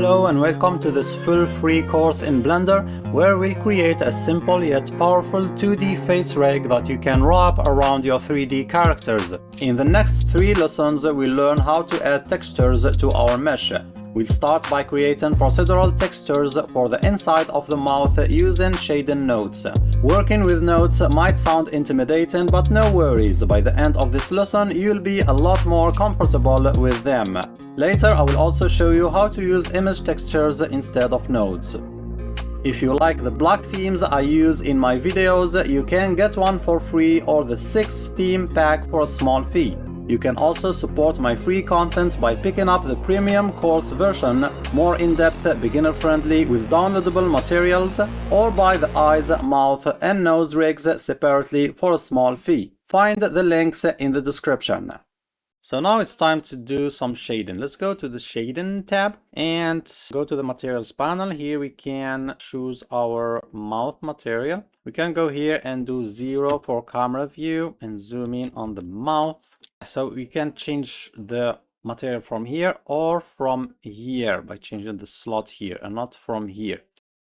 Hello and welcome to this full free course in Blender, where we'll create a simple yet powerful 2D face rig that you can wrap around your 3D characters. In the next 3 lessons, we'll learn how to add textures to our mesh. We'll start by creating procedural textures for the inside of the mouth using shading nodes. Working with nodes might sound intimidating, but no worries, by the end of this lesson you'll be a lot more comfortable with them. Later I will also show you how to use image textures instead of nodes. If you like the black themes I use in my videos, you can get one for free or the 6 theme pack for a small fee. You can also support my free content by picking up the premium course version, more in-depth, beginner-friendly with downloadable materials, or buy the eyes, mouth and nose rigs separately for a small fee. Find the links in the description. So now it's time to do some shading. Let's go to the shading tab and go to the materials panel. Here we can choose our mouth material. We can go here and do 0 for camera view and zoom in on the mouth. So we can change the material from here or from here by changing the slot here and not from here.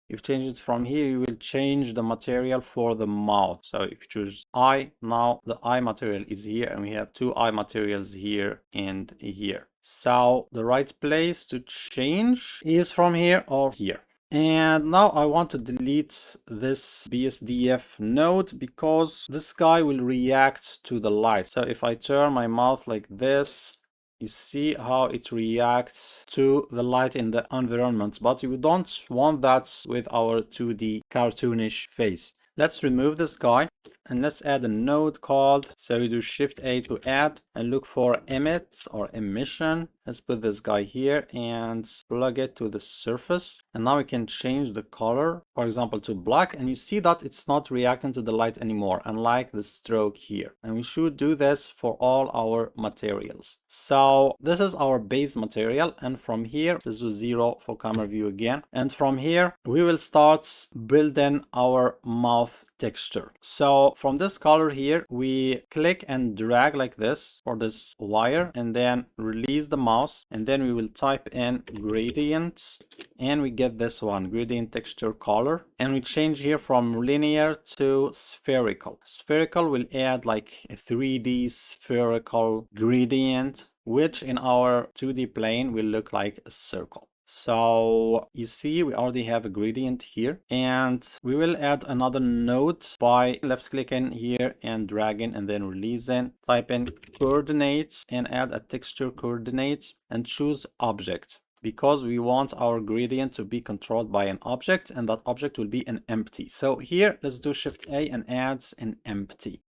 If you change it from here, you will change the material for the mouth. So if you choose eye, now the eye material is here and we have 2 eye materials here and here. So the right place to change is from here or here. And now I want to delete this BSDF node because this guy will react to the light. So if I turn my mouth like this, you see how it reacts to the light in the environment, but you don't want that with our 2D cartoonish face. Let's remove this guy and let's add a node called, so we do Shift A to add and look for emits or emission. Let's put this guy here and plug it to the surface. And now we can change the color, for example, to black. And you see that it's not reacting to the light anymore, unlike the stroke here. And we should do this for all our materials. So this is our base material. And from here, this is 0 for camera view again. And from here, we will start building our mouth texture. So from this color here, we click and drag like this for this wire and then release the mouse, and then we will type in gradient and we get this one, gradient texture color, and we change here from linear to spherical. Spherical will add like a 3D spherical gradient, which in our 2D plane will look like a circle. So you see we already have a gradient here, and we will add another node by left clicking here and dragging and then releasing. Type in coordinates and add a texture coordinates and choose object, because we want our gradient to be controlled by an object, and that object will be an empty. So here let's do Shift A and add an empty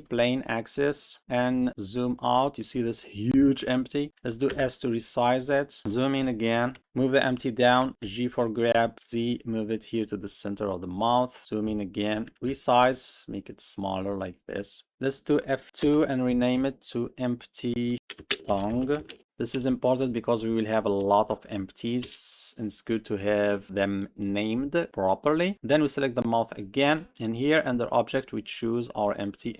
plane axis and zoom out. You see this huge empty. Let's do S to resize it. Zoom in again. Move the empty down. G for grab. Z, move it here to the center of the mouth. Zoom in again. Resize. Make it smaller like this. Let's do F2 and rename it to empty tongue. This is important because we will have a lot of empties and it's good to have them named properly. Then we select the mouth again, and here under object we choose our empty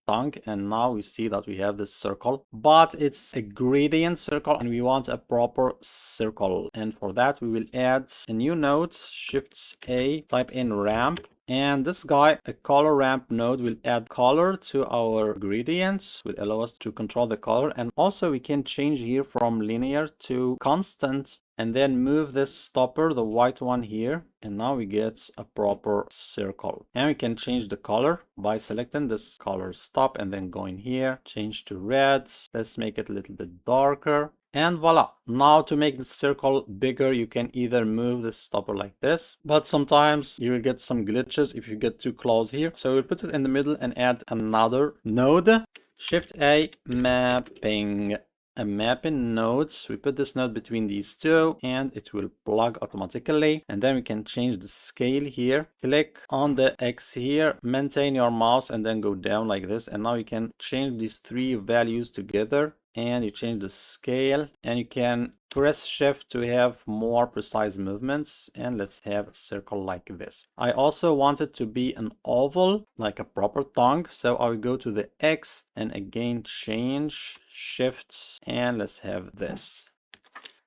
tongue, and now we see that we have this circle, but it's a gradient circle and we want a proper circle. And for that we will add a new node, Shift A, type in ramp. And this guy, a color ramp node, will add color to our gradients, will allow us to control the color. And also we can change here from linear to constant and then move this stopper, the white one here. And now we get a proper circle. And we can change the color by selecting this color stop and then going here, change to red. Let's make it a little bit darker. And voila. Now to make the circle bigger, you can either move the stopper like this, but sometimes you will get some glitches if you get too close here. So we'll put it in the middle and add another node. Shift A, mapping. A mapping node. We put this node between these two and it will plug automatically. And then we can change the scale here. Click on the X here, maintain your mouse and then go down like this. And now you can change these 3 values together. And you change the scale and you can press Shift to have more precise movements, and let's have a circle like this. I also want it to be an oval, like a proper tongue, so I will go to the X and again change Shift and let's have this.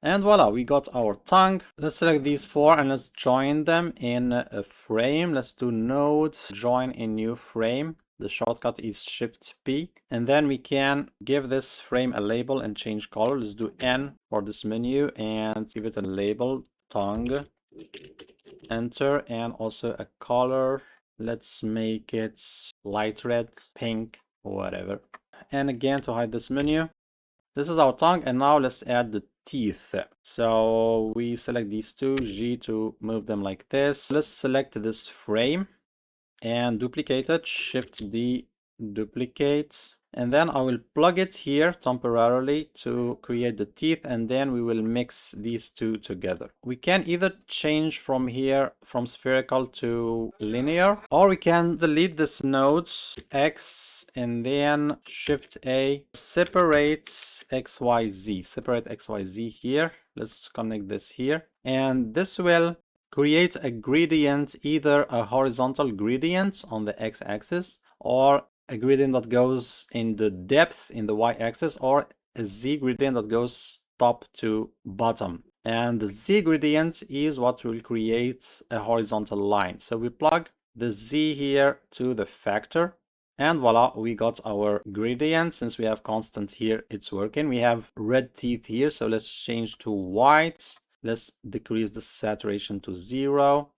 And voila, we got our tongue. Let's select these four and let's join them in a frame. Let's do node, join in new frame. The shortcut is Shift P. And then we can give this frame a label and change color. Let's do N for this menu and give it a label, tongue. Enter, and also a color. Let's make it light red, pink, whatever. And again, to hide this menu, this is our tongue, and now let's add the teeth. So we select these two, G to move them like this. Let's select this frame and duplicate it, Shift D, duplicate. And then I will plug it here temporarily to create the teeth, and then we will mix these two together. We can either change from here, from spherical to linear, or we can delete this node, X, and then Shift A, separate XYZ, separate XYZ here. Let's connect this here, and this will create a gradient, either a horizontal gradient on the x-axis, or a gradient that goes in the depth in the y-axis, or a z gradient that goes top to bottom. And the z gradient is what will create a horizontal line. So we plug the z here to the factor, and voila, we got our gradient. Since we have constant here, it's working. We have red teeth here, so let's change to white. Let's decrease the saturation to 0.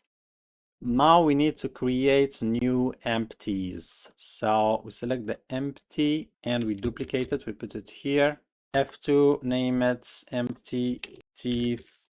Now we need to create new empties. So we select the empty and we duplicate it. We put it here. F2, name it empty teeth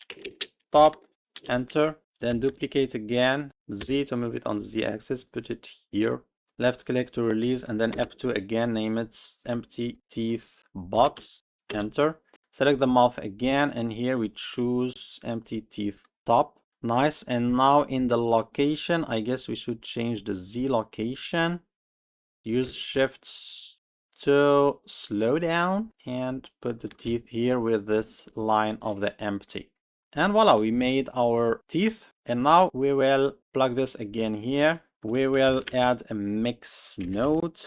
top. Enter. Then duplicate again. Z to move it on the Z axis. Put it here. Left click to release, and then F2 again. Name it empty teeth bot. Enter. Select the mouth again, and here we choose empty teeth top. Nice. And now in the location, I guess we should change the Z location. Use shifts to slow down and put the teeth here with this line of the empty. And voila, we made our teeth. And now we will plug this again here. We will add a mix node.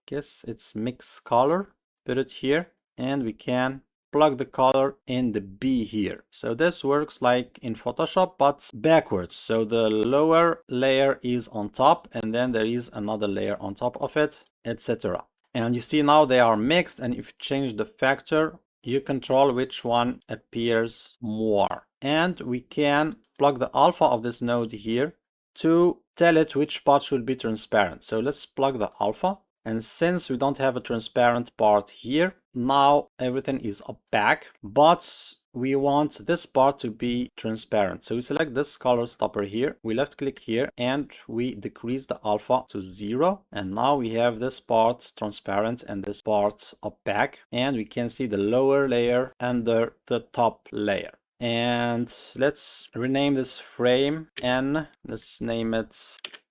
Guess it's mix color. Put it here, and we can plug the color in the B here. So this works like in Photoshop, but backwards. So the lower layer is on top, and then there is another layer on top of it, etc. And you see now they are mixed, and if you change the factor, you control which one appears more. And we can plug the alpha of this node here to tell it which part should be transparent. So let's plug the alpha. And since we don't have a transparent part here, now everything is opaque, but we want this part to be transparent. So we select this color stopper here, we left click here, and we decrease the alpha to 0. And now we have this part transparent and this part opaque, and we can see the lower layer under the top layer. And let's rename this frame N. Let's name it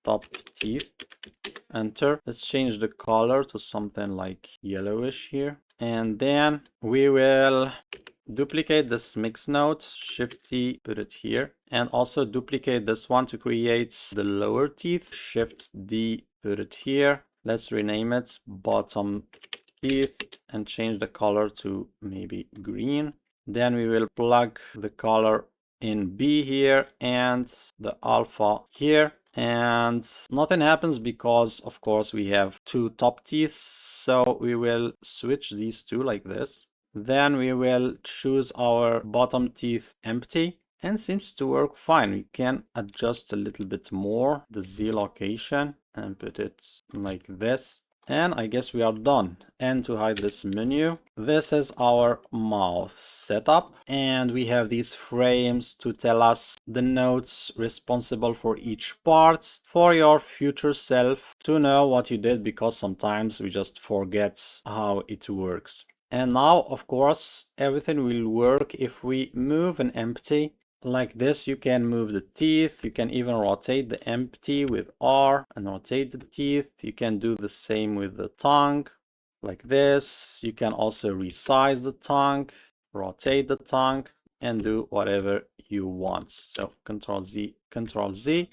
top teeth. Enter. Let's change the color to something like yellowish here. And then we will duplicate this mix node, Shift T, put it here, and also duplicate this one to create the lower teeth, Shift D, put it here. Let's rename it bottom teeth and change the color to maybe green. Then we will plug the color in B here and the alpha here. And nothing happens because, of course, we have two top teeth. So we will switch these two like this. Then we will choose our bottom teeth empty, and seems to work fine. We can adjust a little bit more the Z location and put it like this. And I guess we are done. And to hide this menu, this is our mouth setup. And we have these frames to tell us the nodes responsible for each part for your future self to know what you did, because sometimes we just forget how it works. And now, of course, everything will work if we move an empty. Like this, you can move the teeth. You can even rotate the empty with R and rotate the teeth. You can do the same with the tongue, like this. You can also resize the tongue, rotate the tongue, and do whatever you want. So Control Z, Control Z.